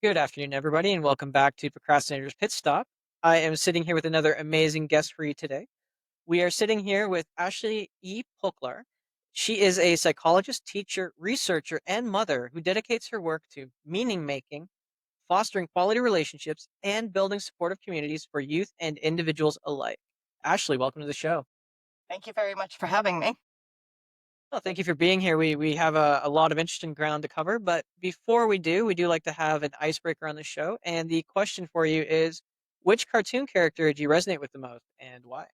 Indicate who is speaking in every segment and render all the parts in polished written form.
Speaker 1: Good afternoon, everybody, and welcome back to Procrastinator's Pit Stop. I am sitting here with another amazing guest for you today. We are sitting here with Ashley E. Poklar. She is a psychologist, teacher, researcher, and mother who dedicates her work to meaning making, fostering quality relationships, and building supportive communities for youth and individuals alike. Ashley, welcome to the show.
Speaker 2: Thank you very much for having me.
Speaker 1: Well, thank you for being here. We have a lot of interesting ground to cover, but before we do like to have an icebreaker on the show. And the question for you is, which cartoon character do you resonate with the most, and why?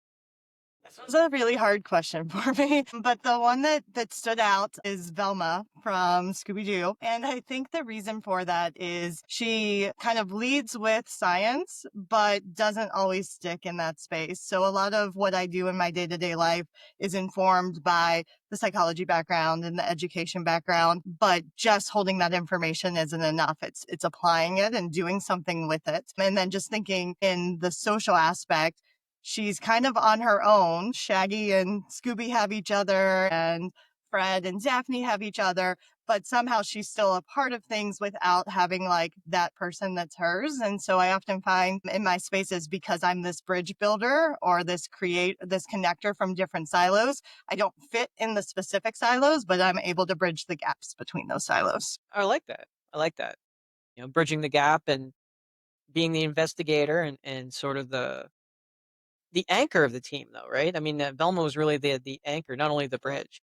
Speaker 2: This was a really hard question for me, but the one that stood out is Velma from Scooby-Doo. And I think the reason for that is she kind of leads with science, but doesn't always stick in that space. So a lot of what I do in my day-to-day life is informed by the psychology background and the education background, but just holding that information isn't enough. It's applying it and doing something with it. And then just thinking in the social aspect, she's kind of on her own. Shaggy and Scooby have each other, and Fred and Daphne have each other, but somehow she's still a part of things without having like that person that's hers. And so I often find in my spaces, because I'm this bridge builder or this connector from different silos, I don't fit in the specific silos, but I'm able to bridge the gaps between those silos.
Speaker 1: I like that. I like that. Bridging the gap and being the investigator and sort of the anchor of the team, though, right? I mean, Velma was really the anchor, not only the bridge.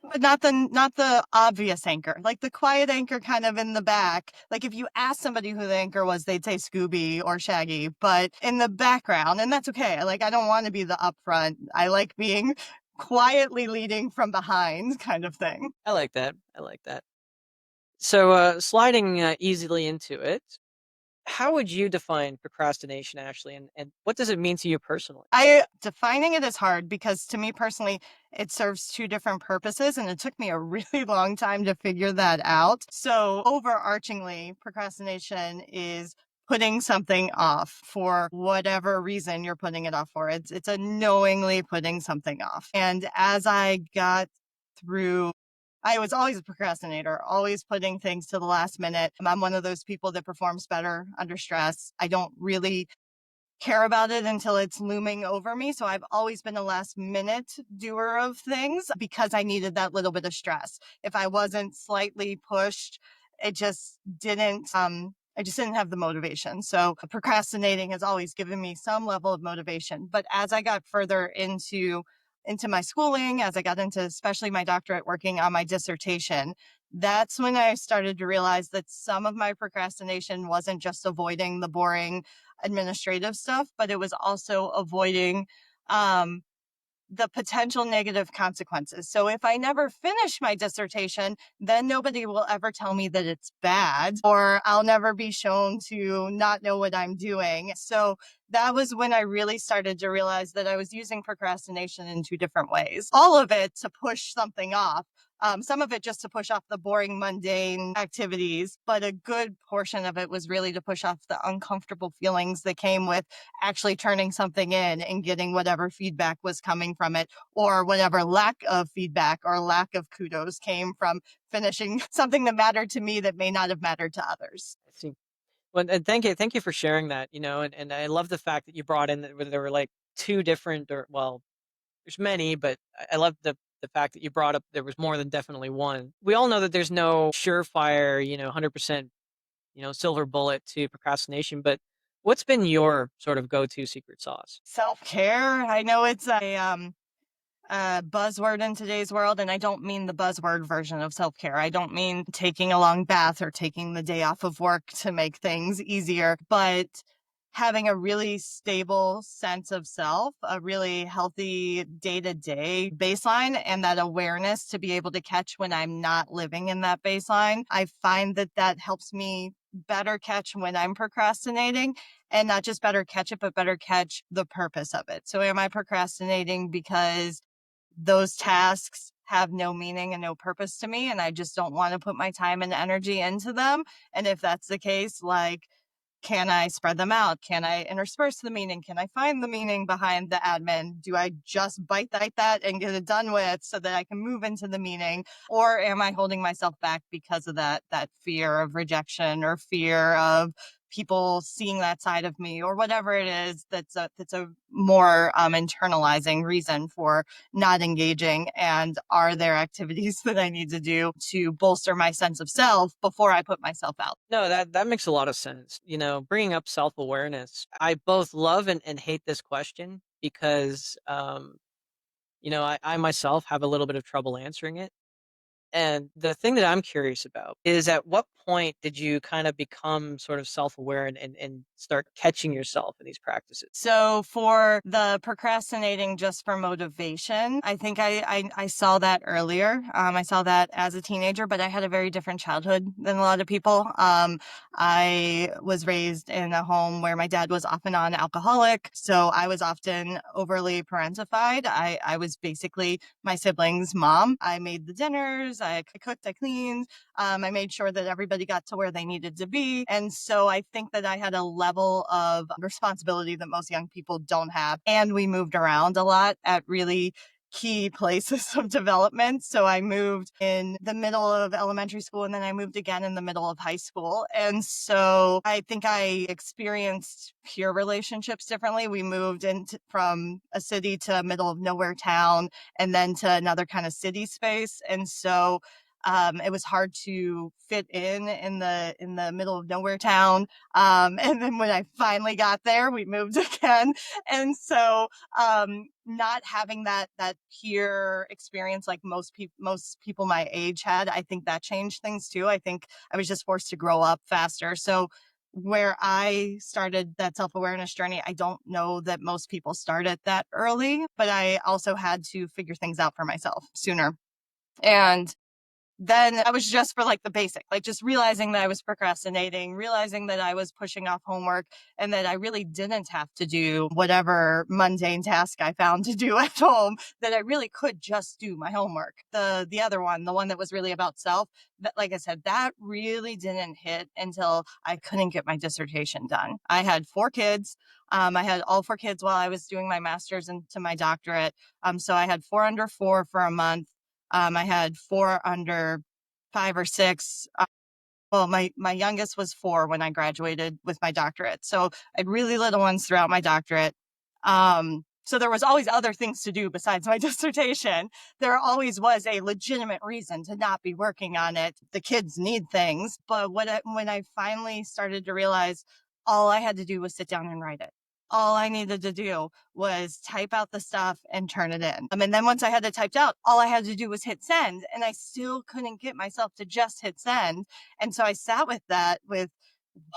Speaker 2: But not the obvious anchor, like the quiet anchor kind of in the back. Like if you ask somebody who the anchor was, they'd say Scooby or Shaggy, but in the background, and that's okay. Like I don't want to be the upfront. I like being quietly leading from behind kind of thing.
Speaker 1: I like that. I like that. So, sliding easily into it, how would you define procrastination, Ashley, and what does it mean to you personally?
Speaker 2: I defining it is hard because to me personally, it serves two different purposes and it took me a really long time to figure that out. So overarchingly, procrastination is putting something off for whatever reason you're putting it off for. It's a knowingly putting something off. And as I got through I was always a procrastinator, always putting things to the last minute. I'm one of those people that performs better under stress. I don't really care about it until it's looming over me. So I've always been a last minute doer of things because I needed that little bit of stress. If I wasn't slightly pushed, it just didn't I just didn't have the motivation. So procrastinating has always given me some level of motivation. But as I got further into my schooling, as I got into especially my doctorate working on my dissertation, that's when I started to realize that some of my procrastination wasn't just avoiding the boring administrative stuff, but it was also avoiding um, the potential negative consequences. So if I never finish my dissertation, then nobody will ever tell me that it's bad, or I'll never be shown to not know what I'm doing. So that was when I really started to realize that I was using procrastination in two different ways. All of it to push something off. Some of it just to push off the boring, mundane activities, but a good portion of it was really to push off the uncomfortable feelings that came with actually turning something in and getting whatever feedback was coming from it, or whatever lack of feedback or lack of kudos came from finishing something that mattered to me that may not have mattered to others.
Speaker 1: I see. Well, and thank you for sharing that. And I love the fact that you brought in that where there were like two different, or well, there's many, but I love the fact that you brought up there was more than definitely one. We all know that there's no surefire, 100%, silver bullet to procrastination, but what's been your sort of go-to secret sauce?
Speaker 2: Self care. I know it's a buzzword in today's world, and I don't mean the buzzword version of self care. I don't mean taking a long bath or taking the day off of work to make things easier, but having a really stable sense of self, a really healthy day to day baseline, and that awareness to be able to catch when I'm not living in that baseline. I find that that helps me better catch when I'm procrastinating, and not just better catch it, but better catch the purpose of it. So, am I procrastinating because those tasks have no meaning and no purpose to me, and I just don't want to put my time and energy into them? And if that's the case, like, Can I spread them out? Can I intersperse the meaning? Can I find the meaning behind the admin? Do I just bite that and get it done with so that I can move into the meaning? Or am I holding myself back because of that fear of rejection or fear of people seeing that side of me or whatever it is that's a more internalizing reason for not engaging, and are there activities that I need to do to bolster my sense of self before I put myself out?
Speaker 1: No, that makes a lot of sense. You know, bringing up self-awareness. I both love and hate this question because, you know, I myself have a little bit of trouble answering it. And the thing that I'm curious about is at what point did you kind of become sort of self-aware and start catching yourself in these practices?
Speaker 2: So for the procrastinating just for motivation, I think I saw that earlier. I saw that as a teenager, but I had a very different childhood than a lot of people. I was raised in a home where my dad was off and on alcoholic, so I was often overly parentified. I was basically my siblings' mom. I made the dinners, I cooked, I cleaned, I made sure that everybody got to where they needed to be. And so I think that I had a level of responsibility that most young people don't have. And we moved around a lot at really key places of development. So I moved in the middle of elementary school and then I moved again in the middle of high school. And so I think I experienced peer relationships differently. We moved from a city to a middle of nowhere town and then to another kind of city space. And so it was hard to fit in the middle of nowhere town. And then when I finally got there, we moved again. And so not having that peer experience like most people my age had, I think that changed things too. I think I was just forced to grow up faster. So where I started that self-awareness journey, I don't know that most people start it that early, but I also had to figure things out for myself sooner. And then I was just for like the basic, like just realizing that I was procrastinating, realizing that I was pushing off homework and that I really didn't have to do whatever mundane task I found to do at home, that I really could just do my homework. The other one, the one that was really about self, that like I said, that really didn't hit until I couldn't get my dissertation done. I had four kids. I had all four kids while I was doing my master's into my doctorate. So I had four under four for a month. I had four under 5 or 6. Well, my youngest was 4 when I graduated with my doctorate. So I had really little ones throughout my doctorate. So there was always other things to do besides my dissertation. There always was a legitimate reason to not be working on it. The kids need things, but when I finally started to realize all I had to do was sit down and write it. All I needed to do was type out the stuff and turn it in. And then once I had it typed out, all I had to do was hit send. And I still couldn't get myself to just hit send. And so I sat with that with,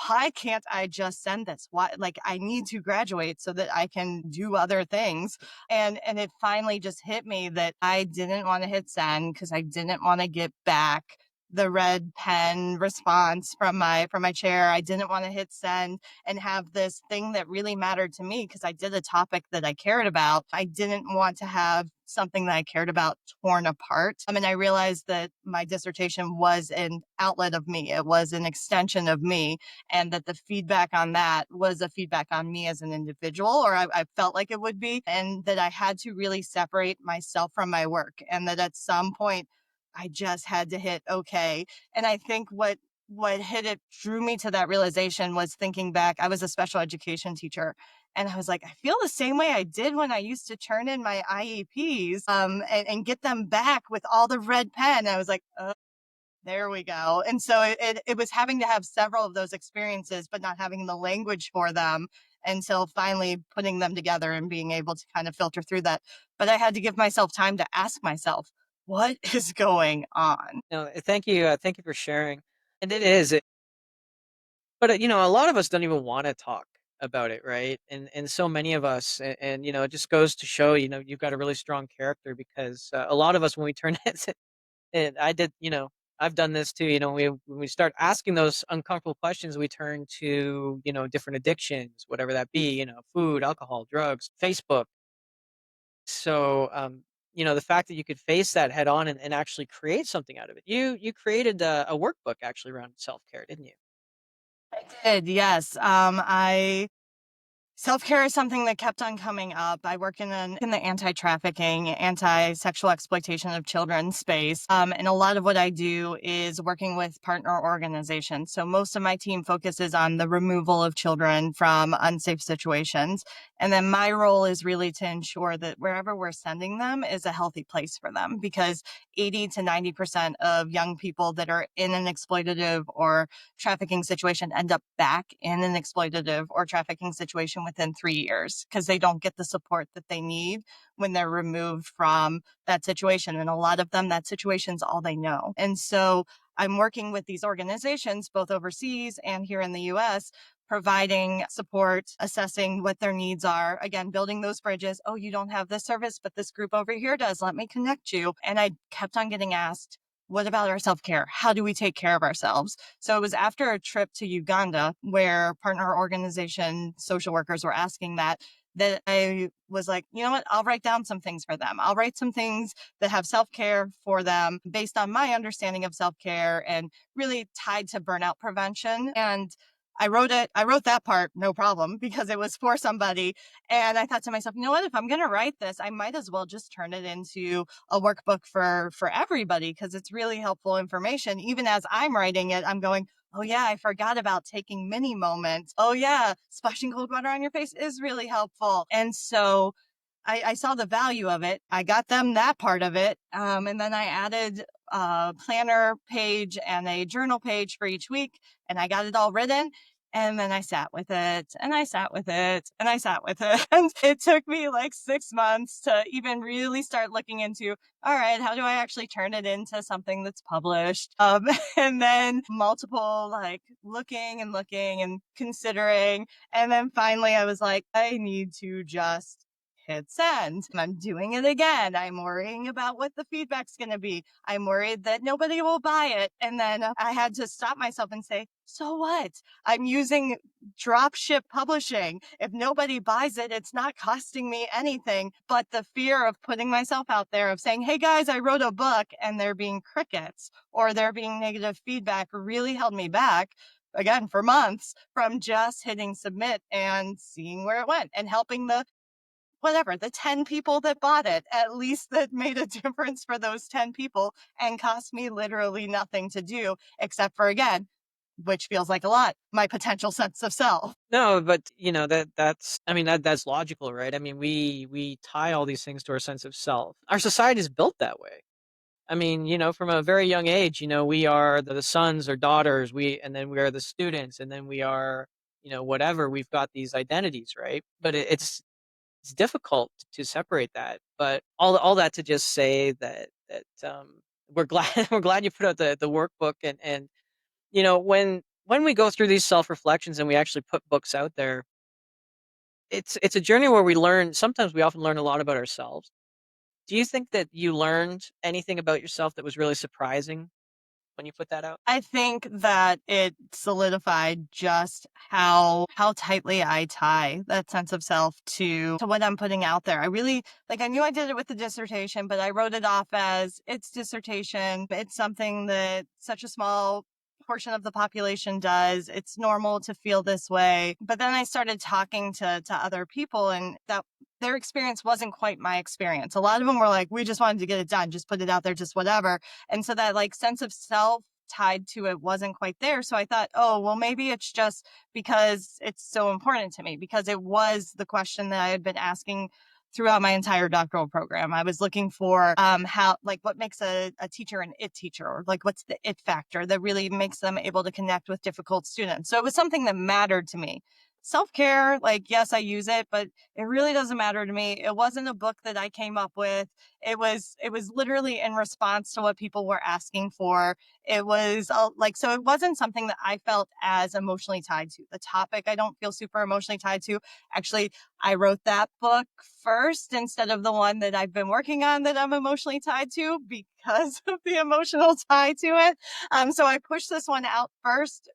Speaker 2: why can't I just send this? Why, like, I need to graduate so that I can do other things. And it finally just hit me that I didn't want to hit send because I didn't want to get back the red pen response from my chair. I didn't want to hit send and have this thing that really mattered to me because I did a topic that I cared about. I didn't want to have something that I cared about torn apart. I mean, I realized that my dissertation was an outlet of me. It was an extension of me, and that the feedback on that was a feedback on me as an individual, or I felt like it would be, and that I had to really separate myself from my work, and that at some point I just had to hit okay. And I think what hit it drew me to that realization was thinking back. I was a special education teacher, and I was like, I feel the same way I did when I used to turn in my IEPs and get them back with all the red pen. I was like, oh, there we go. And so it was having to have several of those experiences, but not having the language for them until finally putting them together and being able to kind of filter through that. But I had to give myself time to ask myself, what is going on?
Speaker 1: No, thank you for sharing. And it is, but you know, a lot of us don't even want to talk about it, right? And so many of us, and you know, it just goes to show, you know, you've got a really strong character because a lot of us when we turn it, and I did, you know, I've done this too. You know, when we start asking those uncomfortable questions, we turn to, you know, different addictions, whatever that be, you know, food, alcohol, drugs, Facebook. So, you know, the fact that you could face that head on and actually create something out of it. You created a workbook actually around self care, didn't you?
Speaker 2: I did, yes. I Self-care is something that kept on coming up. I work in the anti-trafficking, anti-sexual exploitation of children space. And a lot of what I do is working with partner organizations. So most of my team focuses on the removal of children from unsafe situations. And then my role is really to ensure that wherever we're sending them is a healthy place for them, because 80 to 90% of young people that are in an exploitative or trafficking situation end up back in an exploitative or trafficking situation within 3 years, because they don't get the support that they need when they're removed from that situation. And a lot of them, that situation's all they know. And so I'm working with these organizations, both overseas and here in the US, providing support, assessing what their needs are. Again, building those bridges. Oh, you don't have this service, but this group over here does. Let me connect you. And I kept on getting asked, what about our self care? How do we take care of ourselves? So it was after a trip to Uganda where partner organization social workers were asking that I was like, you know what? I'll write down some things for them. I'll write some things that have self care for them based on my understanding of self care and really tied to burnout prevention. And I wrote that part, no problem, because it was for somebody. And I thought to myself, you know what? If I'm going to write this, I might as well just turn it into a workbook for everybody, because it's really helpful information. Even as I'm writing it, I'm going, oh yeah, I forgot about taking mini moments. Oh yeah, splashing cold water on your face is really helpful. And so I saw the value of it. I got them that part of it. And then I added a planner page and a journal page for each week, and I got it all written. And then I sat with it and I sat with it and I sat with it. And it took me like 6 months to even really start looking into, all right, how do I actually turn it into something that's published? And then multiple like looking and considering. And then finally I was like, I need to just hit send. I'm doing it again. I'm worrying about what the feedback's going to be. I'm worried that nobody will buy it. And then I had to stop myself and say, so what? I'm using drop ship publishing. If nobody buys it, it's not costing me anything. But the fear of putting myself out there, of saying, hey guys, I wrote a book, and there being crickets or there being negative feedback, really held me back again for months from just hitting submit and seeing where it went and helping the 10 people that bought it, at least that made a difference for those 10 people and cost me literally nothing to do, except for, again, which feels like a lot, my potential sense of self.
Speaker 1: No, but that's I mean that's logical, right? I mean, we tie all these things to our sense of self. Our society is built that way. I mean, from a very young age, we are the sons or daughters, and then we are the students, and then we are, whatever. We've got these identities, right? But it's difficult to separate that. But all that to just say that we're glad we're glad you put out the workbook, and when we go through these self reflections and we actually put books out there, it's a journey where we learn. Sometimes we often learn a lot about ourselves. Do you think that you learned anything about yourself that was really surprising when you put that out?
Speaker 2: I think that it solidified just how tightly I tie that sense of self to what I'm putting out there. I really like I knew I did it with the dissertation, but I wrote it off as it's dissertation. It's something that such a small portion of the population does. It's normal to feel this way. But then I started talking to other people, and that their experience wasn't quite my experience. A lot of them were like, we just wanted to get it done, just put it out there, just whatever. And so that like sense of self tied to it wasn't quite there. So I thought, oh, well, maybe it's just because it's so important to me, because it was the question that I had been asking throughout my entire doctoral program. I was looking for how, like, what makes a teacher an it teacher, or like what's the it factor that really makes them able to connect with difficult students. So it was something that mattered to me. Self care, like, yes, I use it, but it really doesn't matter to me. It wasn't a book that I came up with. It was literally in response to what people were asking for. It was like, so it wasn't something that I felt as emotionally tied to. The topic I don't feel super emotionally tied to. Actually, I wrote that book first instead of the one that I've been working on that I'm emotionally tied to, because of the emotional tie to it. So I pushed this one out first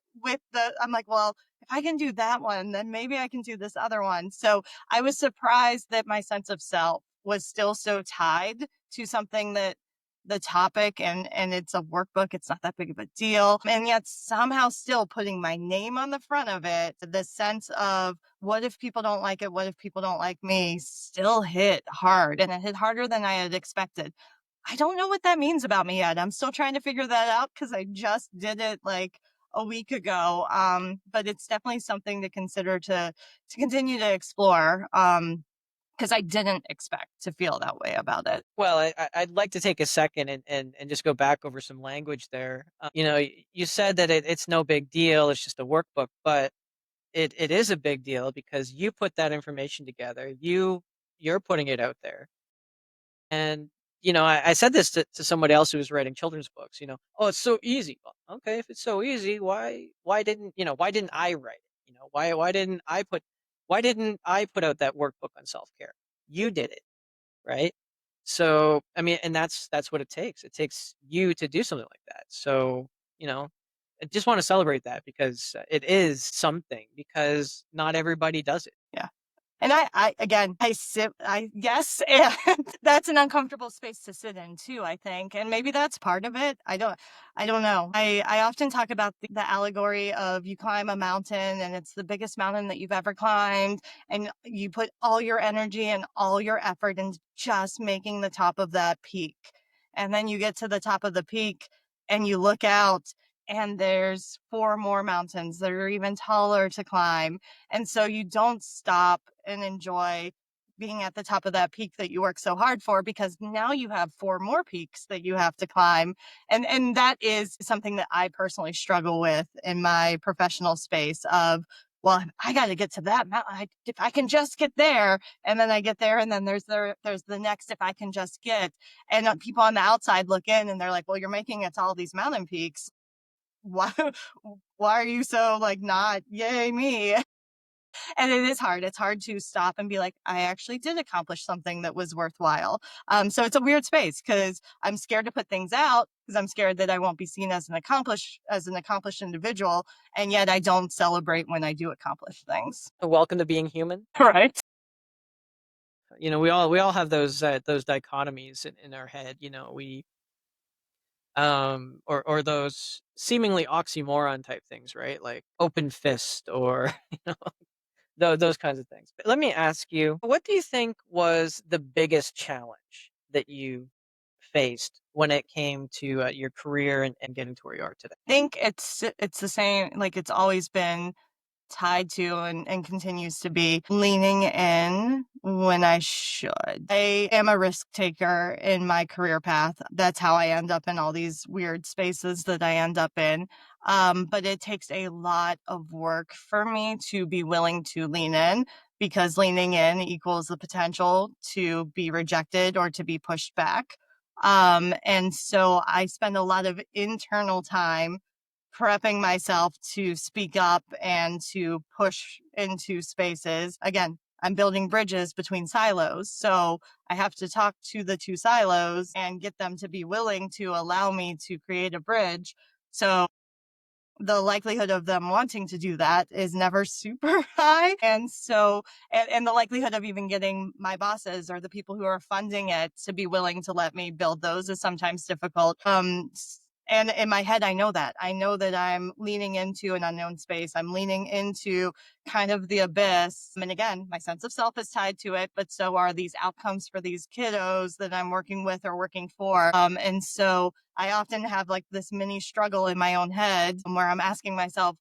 Speaker 2: I'm like, well, if I can do that one, then maybe I can do this other one. So I was surprised that my sense of self was still so tied to something that the topic, and it's a workbook, it's not that big of a deal. And yet somehow still putting my name on the front of it, the sense of what if people don't like it? What if people don't like me? Still hit hard, and it hit harder than I had expected. I don't know what that means about me yet. I'm still trying to figure that out because I just did it like a week ago. But it's definitely something to consider to continue to explore. Because I didn't expect to feel that way about it.
Speaker 1: Well, I'd like to take a second and just go back over some language there. You said that it's no big deal. It's just a workbook, but it is a big deal because you put that information together. You're putting it out there. And, I said this to somebody else who was writing children's books, "Oh, it's so easy." Well, okay, if it's so easy, why didn't I write it? Why didn't I put out that workbook on self-care? You did it, right? So, I mean, and that's what it takes. It takes you to do something like that. So, you know, I just want to celebrate that because it is something because not everybody does it.
Speaker 2: Yeah. And I again, I sit, I yes, and that's an uncomfortable space to sit in too, I think. And maybe that's part of it. I don't know. I often talk about the allegory of you climb a mountain and it's the biggest mountain that you've ever climbed. And you put all your energy and all your effort into just making the top of that peak. And then you get to the top of the peak and you look out and there's four more mountains that are even taller to climb, and so you don't stop and enjoy being at the top of that peak that you work so hard for, because now you have four more peaks that you have to climb. And that is something that I personally struggle with in my professional space of, well, I got to get to that mountain. If I can just get there, and then I get there, and then there's the next if I can just get. And people on the outside look in, and they're like, "Well, you're making it to all these mountain peaks. Why why are you so like not yay me?" And it is hard. It's hard to stop and be like, I actually did accomplish something that was worthwhile. So it's a weird space because I'm scared to put things out because I'm scared that I won't be seen as an accomplished individual, and yet I don't celebrate when I do accomplish things.
Speaker 1: So welcome to being human.
Speaker 2: Right.
Speaker 1: We all have those dichotomies in our head. Or those seemingly oxymoron type things, right? Like open fist or those kinds of things. But let me ask you, what do you think was the biggest challenge that you faced when it came to your career and getting to where you are today?
Speaker 2: I think it's the same, like it's always been tied to and continues to be leaning in when I should. I am a risk taker in my career path. That's how I end up in all these weird spaces that I end up in. But it takes a lot of work for me to be willing to lean in, because leaning in equals the potential to be rejected or to be pushed back. And so I spend a lot of internal time prepping myself to speak up and to push into spaces. Again, I'm building bridges between silos. So I have to talk to the two silos and get them to be willing to allow me to create a bridge. So the likelihood of them wanting to do that is never super high. And so, and the likelihood of even getting my bosses or the people who are funding it to be willing to let me build those is sometimes difficult. And in my head, I know that I'm leaning into an unknown space. I'm leaning into kind of the abyss. And again, my sense of self is tied to it, but so are these outcomes for these kiddos that I'm working with or working for. And so I often have like this mini struggle in my own head where I'm asking myself,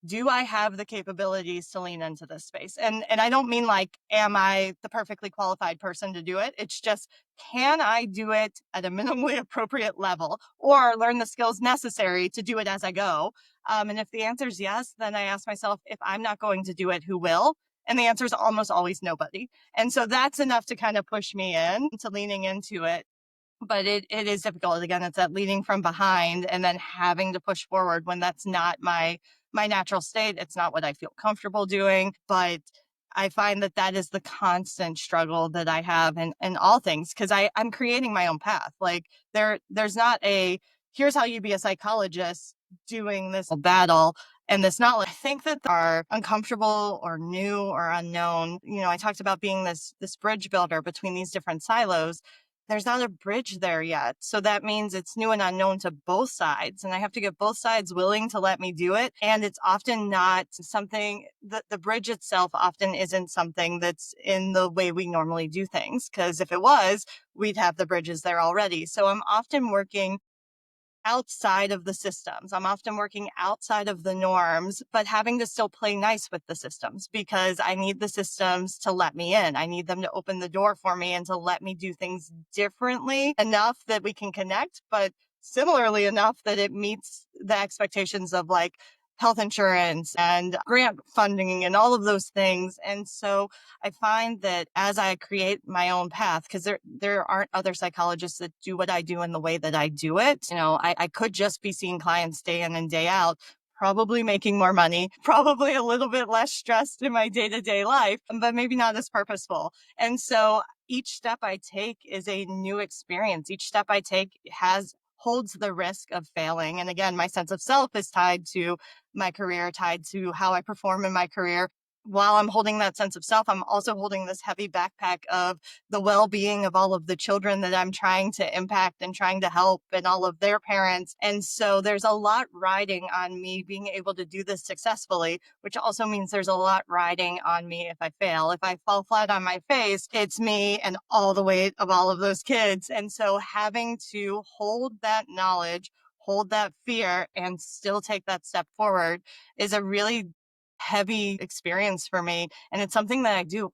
Speaker 2: do I have the capabilities to lean into this space? And I don't mean like, am I the perfectly qualified person to do it? It's just, can I do it at a minimally appropriate level or learn the skills necessary to do it as I go? And if the answer is yes, then I ask myself, if I'm not going to do it, who will? And the answer is almost always nobody. And so that's enough to kind of push me in to leaning into it, but it is difficult. Again, it's that leading from behind and then having to push forward when that's not my natural state. It's not what I feel comfortable doing, but I find that that is the constant struggle that I have in all things, because I'm creating my own path. Like there's not a, here's how you be a psychologist doing this battle. And this not like, I think that are uncomfortable or new or unknown. I talked about being this bridge builder between these different silos. there's not a bridge there yet. So that means it's new and unknown to both sides. And I have to get both sides willing to let me do it. And it's often not something that the bridge itself often isn't something that's in the way we normally do things. Because if it was, we'd have the bridges there already. So I'm often working outside of the systems. I'm often working outside of the norms, but having to still play nice with the systems because I need the systems to let me in. I need them to open the door for me and to let me do things differently enough that we can connect, but similarly enough that it meets the expectations of like health insurance and grant funding and all of those things. And so I find that as I create my own path, because there aren't other psychologists that do what I do in the way that I do it. I could just be seeing clients day in and day out, probably making more money, probably a little bit less stressed in my day-to-day life, but maybe not as purposeful. And so each step I take is a new experience. Each step I take has holds the risk of failing. And again, my sense of self is tied to my career, tied to how I perform in my career. While I'm holding that sense of self, I'm also holding this heavy backpack of the well-being of all of the children that I'm trying to impact and trying to help and all of their parents. And so there's a lot riding on me being able to do this successfully, which also means there's a lot riding on me if I fail. If I fall flat on my face, it's me and all the weight of all of those kids. And so having to hold that knowledge, hold that fear, and still take that step forward is a really heavy experience for me. And it's something that I do a lot.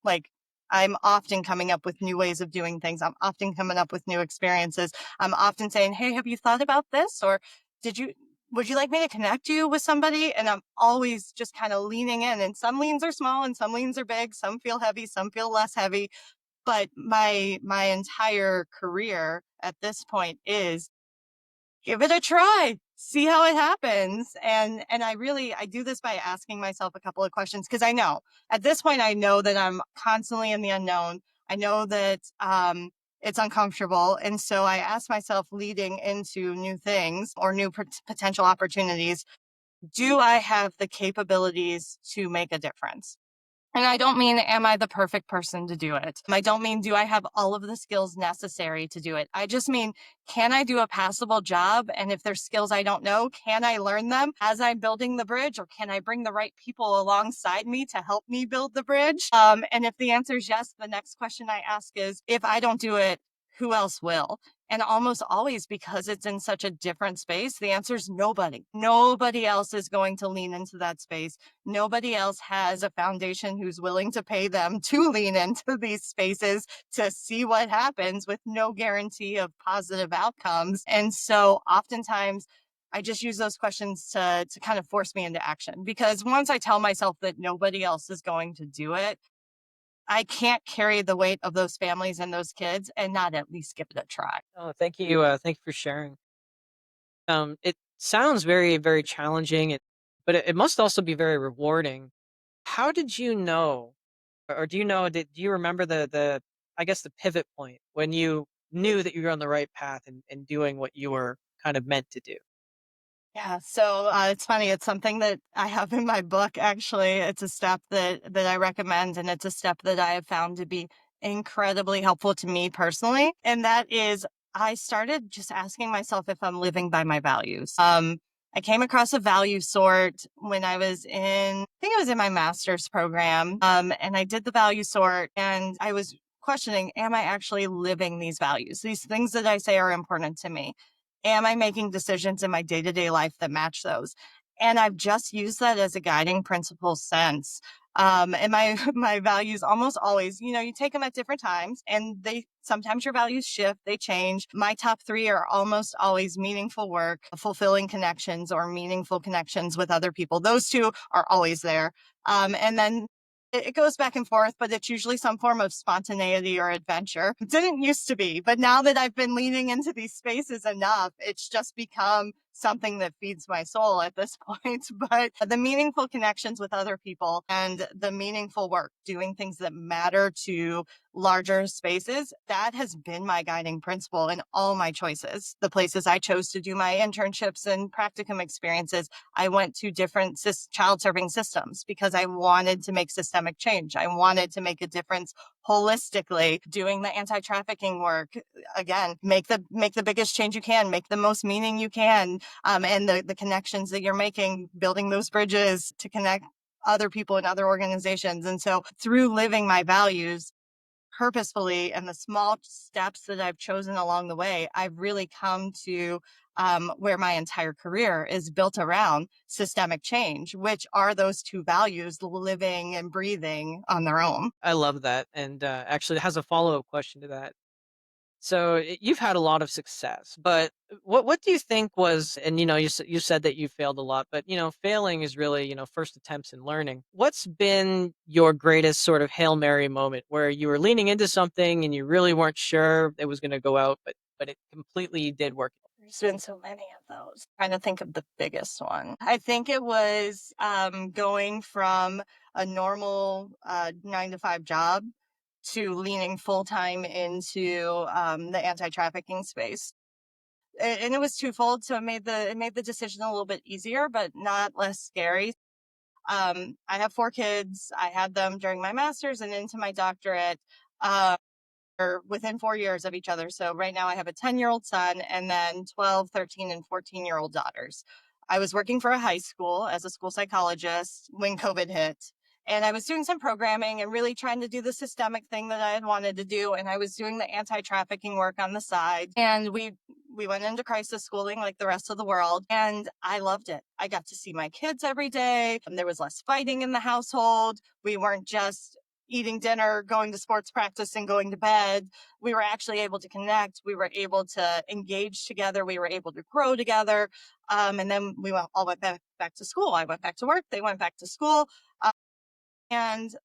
Speaker 2: Like, I'm often coming up with new ways of doing things. I'm often coming up with new experiences. I'm often saying, hey, have you thought about this? Or would you like me to connect you with somebody? And I'm always just kind of leaning in. And some leans are small and some leans are big. Some feel heavy, some feel less heavy. But my entire career at this point is give it a try, see how it happens. And I do this by asking myself a couple of questions because I know at this point I know that I'm constantly in the unknown. I know that it's uncomfortable, and so I ask myself leading into new things or new potential opportunities, do I have the capabilities to make a difference? And I don't mean, am I the perfect person to do it? I don't mean, do I have all of the skills necessary to do it? I just mean, can I do a passable job? And if there's skills I don't know, can I learn them as I'm building the bridge? Or can I bring the right people alongside me to help me build the bridge? And if the answer is yes, the next question I ask is, if I don't do it, who else will? And almost always, because it's in such a different space, the answer is nobody. Nobody else is going to lean into that space. Nobody else has a foundation who's willing to pay them to lean into these spaces to see what happens with no guarantee of positive outcomes. And so oftentimes I just use those questions to kind of force me into action, because once I tell myself that nobody else is going to do it, I can't carry the weight of those families and those kids and not at least give it a try.
Speaker 1: Oh, thank you. Thank you for sharing. It sounds very, very challenging, but it must also be very rewarding. How did you know, or do you know? Do you remember the I guess the pivot point when you knew that you were on the right path and doing what you were kind of meant to do?
Speaker 2: Yeah, so it's funny. It's something that I have in my book. Actually, it's a step that I recommend, and it's a step that I have found to be incredibly helpful to me personally. And that is, I started just asking myself if I'm living by my values. I came across a value sort when I think I was in my master's program, and I did the value sort, and I was questioning, am I actually living these values? These things that I say are important to me, am I making decisions in my day-to-day life that match those? And I've just used that as a guiding principle since. And my my values almost always, you take them at different times, and they sometimes your values shift, they change. My top three are almost always meaningful work, fulfilling connections, or meaningful connections with other people. Those two are always there. And then it goes back and forth, but it's usually some form of spontaneity or adventure. It didn't used to be, but now that I've been leaning into these spaces enough, it's just become something that feeds my soul at this point. But the meaningful connections with other people and the meaningful work, doing things that matter to larger spaces, that has been my guiding principle in all my choices. The places I chose to do my internships and practicum experiences, I went to different child serving systems because I wanted to make systemic change. I wanted to make a difference holistically, doing the anti-trafficking work. Again, make the biggest change you can, make the most meaning you can, and the connections that you're making, building those bridges to connect other people in other organizations. And so through living my values purposefully and the small steps that I've chosen along the way, I've really come to where my entire career is built around systemic change, which are those two values living and breathing on their own.
Speaker 1: I love that, and, actually, it has a follow-up question to that. So, you've had a lot of success, but what do you think was and, you said that you failed a lot, but, failing is really, first attempts in learning. What's been your greatest sort of Hail Mary moment where you were leaning into something and you really weren't sure it was gonna go out, but it completely did work?
Speaker 2: There's been so many of those. Trying to think of the biggest one. I think it was going from a normal 9 to 5 job to leaning full time into the anti trafficking space. And it was twofold, so it made the decision a little bit easier, but not less scary. I have 4 kids. I had them during my master's and into my doctorate. Um, or within 4 years of each other. So right now I have a 10-year-old son and then 12, 13, and 14-year-old daughters. I was working for a high school as a school psychologist when COVID hit. And I was doing some programming and really trying to do the systemic thing that I had wanted to do. And I was doing the anti-trafficking work on the side. And we went into crisis schooling like the rest of the world. And I loved it. I got to see my kids every day. And there was less fighting in the household. We weren't just eating dinner, going to sports practice, and going to bed. We were actually able to connect. We were able to engage together. We were able to grow together. And then all went back to school. I went back to work. They went back to school. And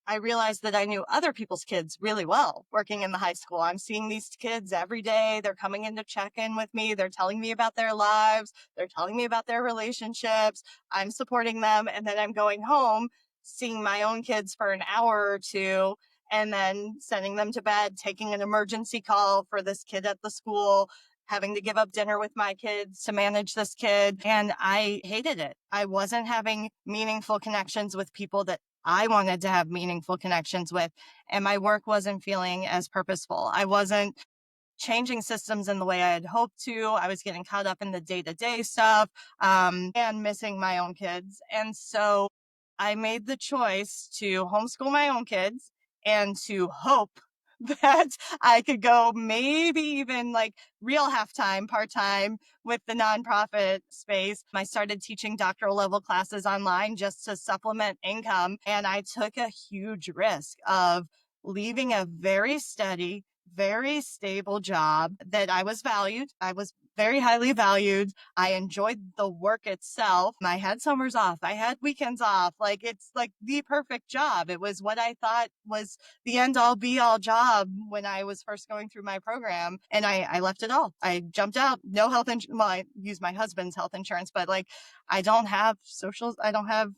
Speaker 2: I realized that I knew other people's kids really well working in the high school. I'm seeing these kids every day. They're coming in to check in with me. They're telling me about their lives. They're telling me about their relationships. I'm supporting them. And then I'm going home, seeing my own kids for an hour or two, and then sending them to bed, taking an emergency call for this kid at the school, having to give up dinner with my kids to manage this kid. And I hated it. I wasn't having meaningful connections with people that I wanted to have meaningful connections with, and my work wasn't feeling as purposeful. I wasn't changing systems in the way I had hoped to. I was getting caught up in the day to day stuff and missing my own kids. And so I made the choice to homeschool my own kids and to hope that I could go maybe even like real half-time, part-time with the nonprofit space. I started teaching doctoral level classes online just to supplement income. And I took a huge risk of leaving a very steady, very stable job that I was valued. I was very highly valued. I enjoyed the work itself. I had summers off. I had weekends off. Like it's like the perfect job. It was what I thought was the end all be all job when I was first going through my program. And I left it all. I jumped out, no health insurance. Well, I used my husband's health insurance, but like I don't have socials. I don't have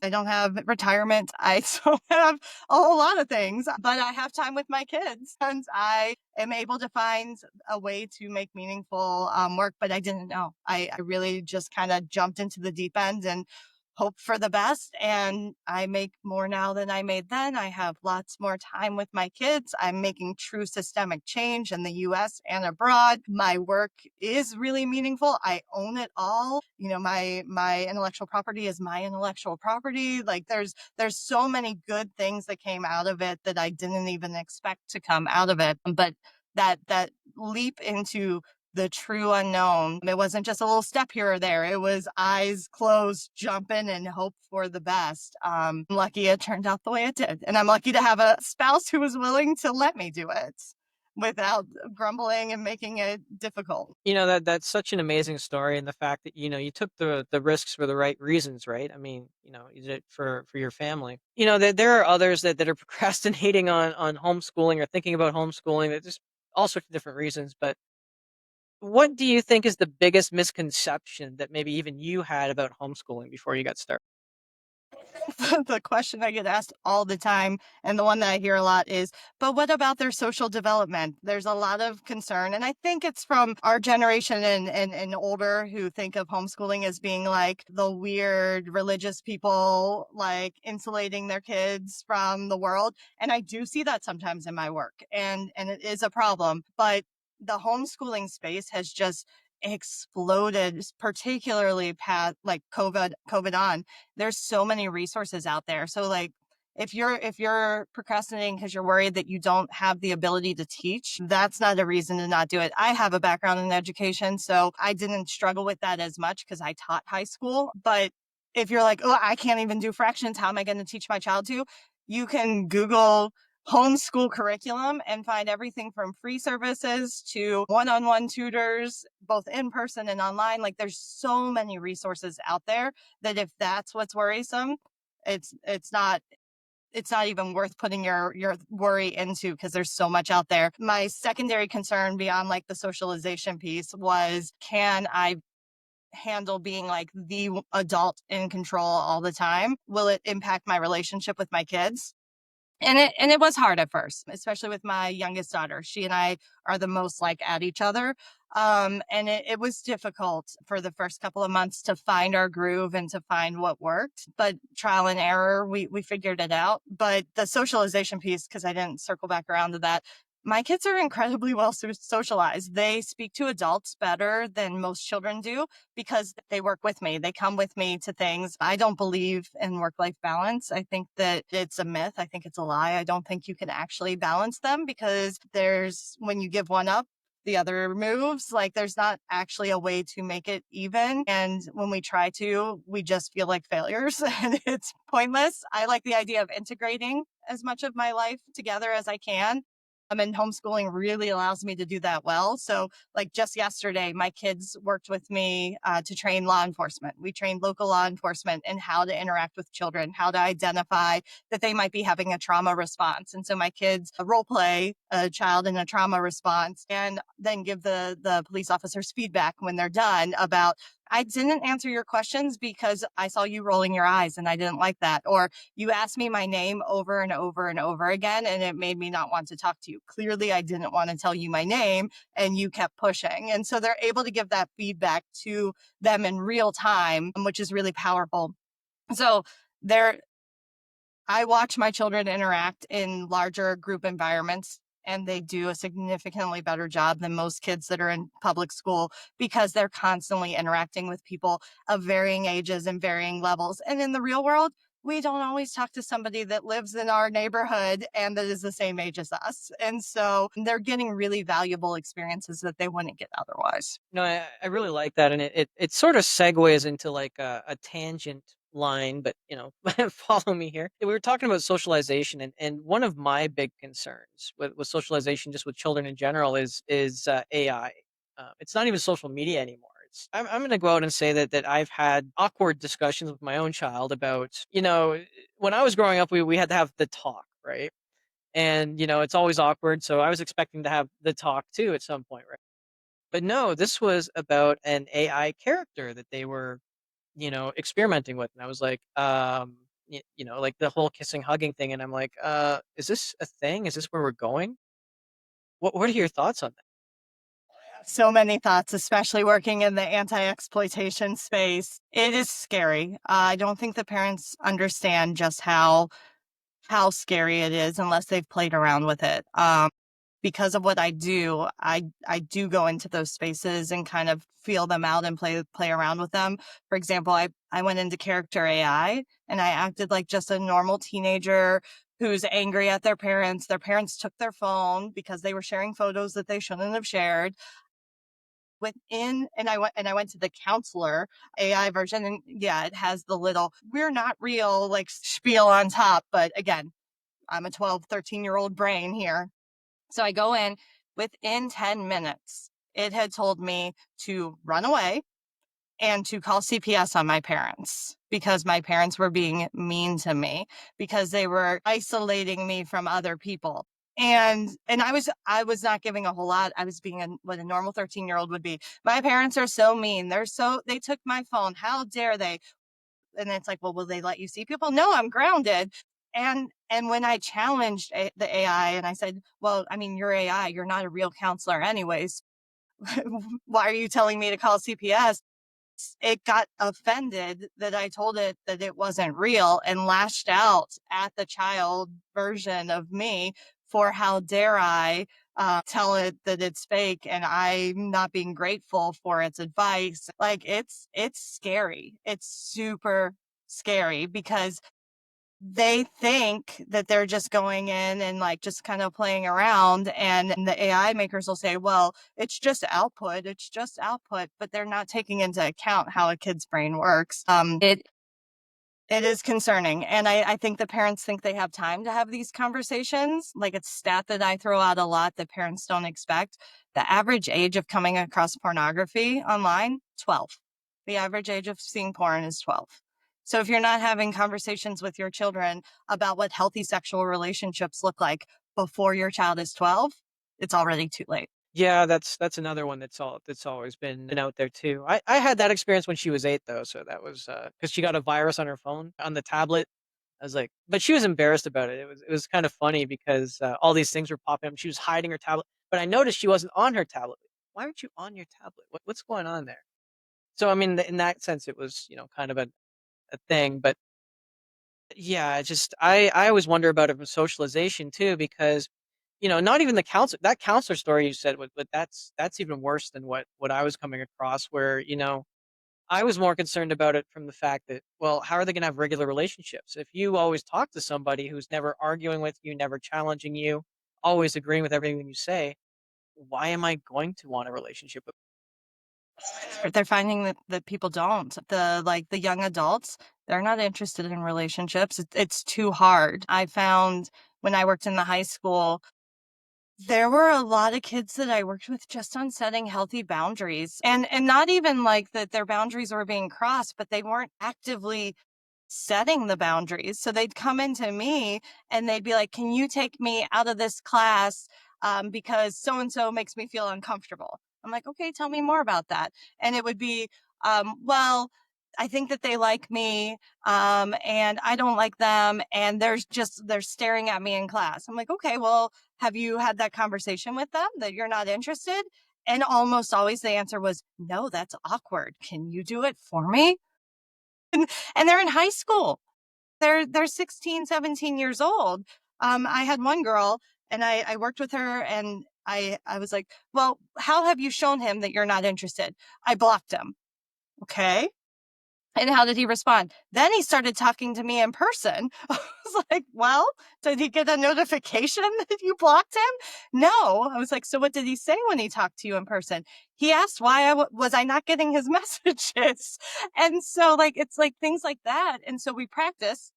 Speaker 2: retirement. I don't have a whole lot of things, but I have time with my kids and I am able to find a way to make meaningful work, but I didn't know. I really just kind of jumped into the deep end and hope for the best. And I make more now than I made then. I have lots more time with my kids. I'm making true systemic change in the US and abroad. My work is really meaningful. I own it all. You know, my intellectual property is my intellectual property. Like there's so many good things that came out of it that I didn't even expect to come out of it. But that leap into the true unknown. It wasn't just a little step here or there. It was eyes closed, jumping and hope for the best. I'm lucky it turned out the way it did. And I'm lucky to have a spouse who was willing to let me do it without grumbling and making it difficult.
Speaker 1: That's such an amazing story, and the fact that, you took the risks for the right reasons, right? I mean, you did it for your family. There are others that are procrastinating on homeschooling or thinking about homeschooling. That just all sorts of different reasons, but what do you think is the biggest misconception that maybe even you had about homeschooling before you got started?
Speaker 2: The question I get asked all the time, and the one that I hear a lot is, but what about their social development? There's a lot of concern. And I think it's from our generation and older who think of homeschooling as being like the weird religious people, like insulating their kids from the world. And I do see that sometimes in my work, and it is a problem. But the homeschooling space has just exploded, particularly past like COVID on. There's so many resources out there. So like if you're procrastinating because you're worried that you don't have the ability to teach, that's not a reason to not do it. I have a background in education, so I didn't struggle with that as much because I taught high school. But if you're like, oh, I can't even do fractions, how am I going to teach my child to? You can Google homeschool curriculum and find everything from free services to one-on-one tutors, both in person and online. Like there's so many resources out there that if that's what's worrisome, it's not it's not even worth putting your worry into because there's so much out there. My secondary concern beyond like the socialization piece was, can I handle being like the adult in control all the time? Will it impact my relationship with my kids? And it was hard at first, especially with my youngest daughter. She and I are the most like at each other. And it was difficult for the first couple of months to find our groove and to find what worked. But trial and error, we figured it out. But the socialization piece, because I didn't circle back around to that, my kids are incredibly well socialized. They speak to adults better than most children do because they work with me. They come with me to things. I don't believe in work life balance. I think that it's a myth. I think it's a lie. I don't think you can actually balance them because when you give one up, the other moves. Like there's not actually a way to make it even. And when we try to, we just feel like failures and it's pointless. I like the idea of integrating as much of my life together as I can. And homeschooling really allows me to do that well. So, like just yesterday, my kids worked with me to train law enforcement. We trained local law enforcement in how to interact with children, how to identify that they might be having a trauma response. And so my kids role play a child in a trauma response and then give the police officers feedback when they're done about, I didn't answer your questions because I saw you rolling your eyes and I didn't like that. Or you asked me my name over and over and over again, and it made me not want to talk to you. Clearly, I didn't want to tell you my name, and you kept pushing. And so they're able to give that feedback to them in real time, which is really powerful. So they're I watch my children interact in larger group environments, and they do a significantly better job than most kids that are in public school because they're constantly interacting with people of varying ages and varying levels. And in the real world, we don't always talk to somebody that lives in our neighborhood and that is the same age as us. And so they're getting really valuable experiences that they wouldn't get otherwise.
Speaker 1: No, I really like that, and it sort of segues into like a tangent line, but follow me here. We were talking about socialization, and one of my big concerns with socialization, just with children in general, is AI. It's not even social media anymore. I'm going to go out and say that I've had awkward discussions with my own child about when I was growing up, we had to have the talk, right? And it's always awkward, so I was expecting to have the talk too at some point, right? But no, this was about an AI character that they were, experimenting with, and I was like, like the whole kissing, hugging thing, and I'm like, is this a thing? Is this where we're going? What are your thoughts on that?
Speaker 2: So many thoughts, especially working in the anti-exploitation space. It is scary. I don't think the parents understand just how scary it is unless they've played around with it. Because of what I do, I do go into those spaces and kind of feel them out and play around with them. For example, I went into character AI and I acted like just a normal teenager who's angry at their parents. Their parents took their phone because they were sharing photos that they shouldn't have shared. And I went to the counselor AI version, and yeah, it has the little "we're not real" like spiel on top. But again, I'm a 12, 13-year-old brain here. So I go in. Within 10 minutes, it had told me to run away and to call CPS on my parents because my parents were being mean to me because they were isolating me from other people. And I was not giving a whole lot. I was being what a normal 13-year-old would be. My parents are so mean. They took my phone. How dare they? And it's like, well, will they let you see people? No, I'm grounded. And when I challenged the AI and I said, well, I mean, you're AI, you're not a real counselor anyways. Why are you telling me to call CPS? It got offended that I told it that it wasn't real and lashed out at the child version of me for how dare I tell it that it's fake and I'm not being grateful for its advice. Like it's scary. It's super scary because they think that they're just going in and like just kind of playing around, and the AI makers will say, well, it's just output, but they're not taking into account how a kid's brain works. It is concerning. And I think the parents think they have time to have these conversations. Like it's stat that I throw out a lot that parents don't expect. The average age of coming across pornography online, 12. The average age of seeing porn is 12. So if you're not having conversations with your children about what healthy sexual relationships look like before your child is 12, it's already too late.
Speaker 1: Yeah, that's another one that's always been out there too. I had that experience when she was 8 though, so that was, because she got a virus on her phone, on the tablet. I was like but she was embarrassed about it. It was kind of funny because, all these things were popping up. She was hiding her tablet, but I noticed she wasn't on her tablet. "Why aren't you on your tablet? What's going on there?" So, I mean, in that sense, it was, kind of a thing, but yeah, I always wonder about it from socialization too because, not even the counselor that counselor story you said, but that's even worse than what I was coming across where, I was more concerned about it from the fact that, well, how are they gonna have regular relationships? If you always talk to somebody who's never arguing with you, never challenging you, always agreeing with everything you say, why am I going to want a relationship with
Speaker 2: They're finding that people don't. The young adults, they're not interested in relationships. It's too hard. I found when I worked in the high school, there were a lot of kids that I worked with just on setting healthy boundaries. And not even like that their boundaries were being crossed, but they weren't actively setting the boundaries. So they'd come into me and they'd be like, can you take me out of this class because so and so makes me feel uncomfortable? I'm like, okay, tell me more about that. And it would be, well, I think that they like me and I don't like them. And they're staring at me in class. I'm like, okay, well, have you had that conversation with them that you're not interested? And almost always the answer was, no, that's awkward. Can you do it for me? And they're in high school. They're 16, 17 years old. I had one girl and I worked with her and I was like, well, how have you shown him that you're not interested? I blocked him. Okay. And how did he respond? Then he started talking to me in person. I was like, well, did he get a notification that you blocked him? No. I was like, so what did he say when he talked to you in person? He asked why was I not getting his messages. And so like, it's like things like that. And so we practice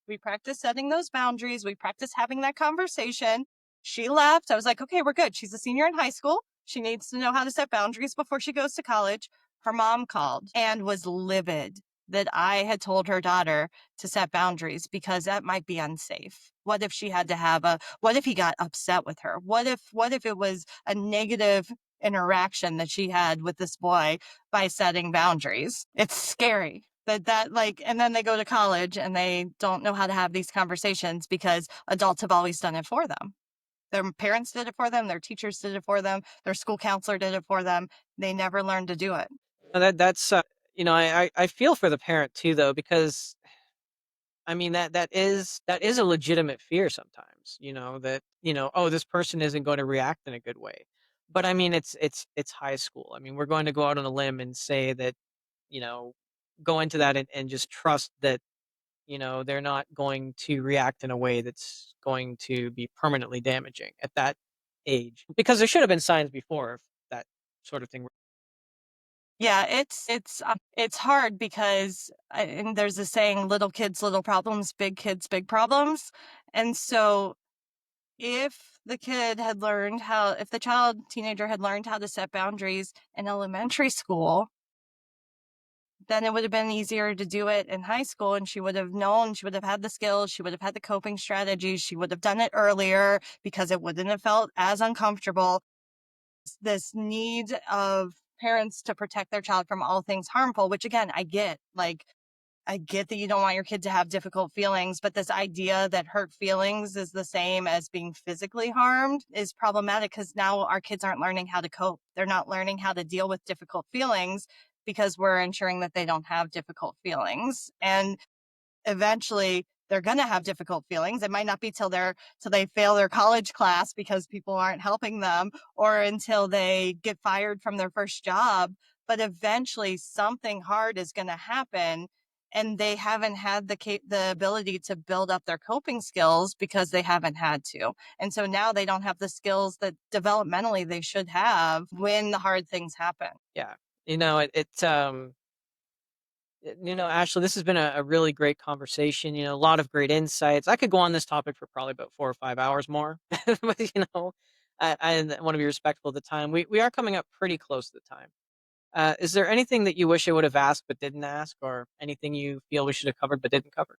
Speaker 2: setting those boundaries. We practice having that conversation. She left. I was like, okay, we're good. She's a senior in high school. She needs to know how to set boundaries before she goes to college. Her mom called and was livid that I had told her daughter to set boundaries because that might be unsafe. What if she had to what if he got upset with her? What if it was a negative interaction that she had with this boy by setting boundaries? It's scary. That like, and then they go to college and they don't know how to have these conversations because adults have always done it for them. Their parents did it for them, their teachers did it for them, their school counselor did it for them. They never learned to do it.
Speaker 1: that's, I feel for the parent too though because I mean, that is a legitimate fear sometimes, that, "Oh, this person isn't gonna react in a good way." But, I mean, it's high school. I mean, we're going to go out on a limb and say that, you know, go into that and just trust that, they're not going to react in a way that's going to be permanently damaging at that age. Because there should have been signs before if that sort of thing.
Speaker 2: Yeah, it's hard because and there's a saying, "Little kids, little problems; big kids, big problems." And so, if the teenager had learned how to set boundaries in elementary school, then it would have been easier to do it in high school, and she would have known, she would have had the skills, she would have had the coping strategies, she would have done it earlier because it wouldn't have felt as uncomfortable. This need of parents to protect their child from all things harmful, which again, I get. Like, I get that you don't want your kid to have difficult feelings, but this idea that hurt feelings is the same as being physically harmed is problematic because now our kids aren't learning how to cope. They're not learning how to deal with difficult feelings because we're ensuring that they don't have difficult feelings. And eventually they're going to have difficult feelings. It might not be till they fail their college class because people aren't helping them, or until they get fired from their first job, but eventually something hard is going to happen, and they haven't had the ability to build up their coping skills because they haven't had to. And so now they don't have the skills that developmentally they should have when the hard things happen.
Speaker 1: Yeah. Ashley, this has been a really great conversation. A lot of great insights. I could go on this topic for probably about 4 or 5 hours more, but I want to be respectful of the time. We are coming up pretty close to the time. Is there anything that you wish I would have asked but didn't ask, or anything you feel we should have covered but didn't cover?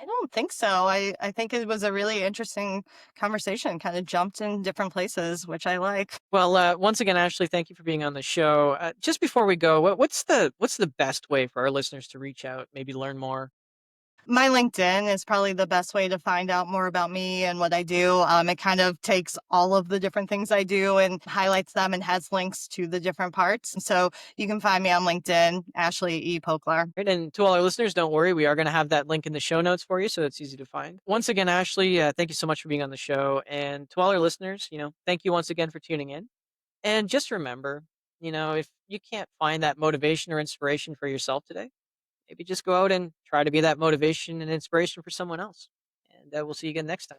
Speaker 2: I don't think so. I think it was a really interesting conversation, kind of jumped in different places, which I like.
Speaker 1: Well, once again, Ashley, thank you for being on the show. Just before we go, what's the best way for our listeners to reach out, maybe learn more?
Speaker 2: My LinkedIn is probably the best way to find out more about me and what I do. It kind of takes all of the different things I do and highlights them and has links to the different parts. So you can find me on LinkedIn, Ashley E. Poklar.
Speaker 1: Right, and to all our listeners, don't worry, we are going to have that link in the show notes for you, so it's easy to find. Once again, Ashley, thank you so much for being on the show, and to all our listeners, thank you once again for tuning in. And just remember, if you can't find that motivation or inspiration for yourself today, maybe just go out and try to be that motivation and inspiration for someone else. And we'll see you again next time.